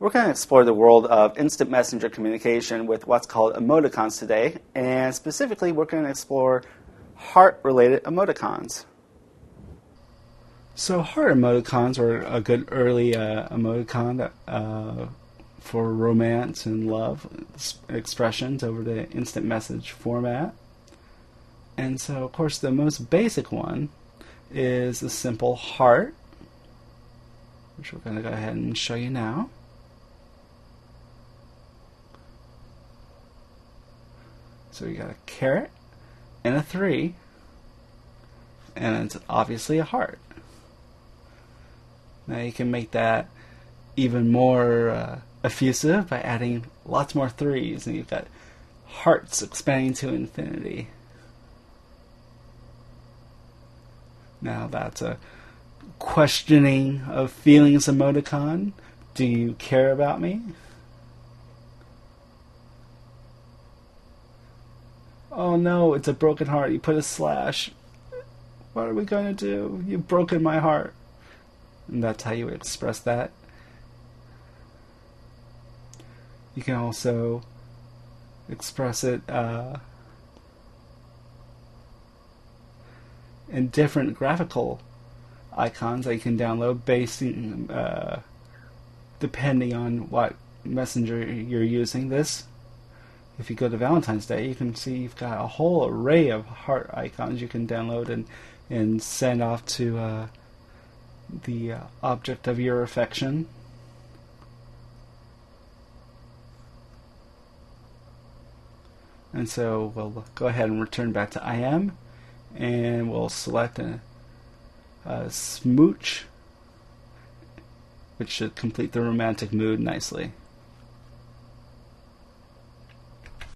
We're going to explore the world of instant messenger communication with what's called emoticons today, and specifically we're going to explore heart-related emoticons. So heart emoticons were a good early emoticon for romance and love expressions over the instant message format. And so, of course, the most basic one is a simple heart, which we're going to go ahead and show you now. So you got a caret and a 3, and it's obviously a heart. Now you can make that even more effusive by adding lots more 3s, and you've got hearts expanding to infinity. Now that's a questioning of feelings emoticon. Do you care about me? Oh no, it's a broken heart. You put a slash. What are we going to do? You've broken my heart. And that's how you express that. You can also express it in different graphical icons that you can download based depending on what messenger you're using. If you go to Valentine's Day, you can see you've got a whole array of heart icons you can download and send off to the object of your affection. And so we'll go ahead and return back to I am, and we'll select a smooch, which should complete the romantic mood nicely.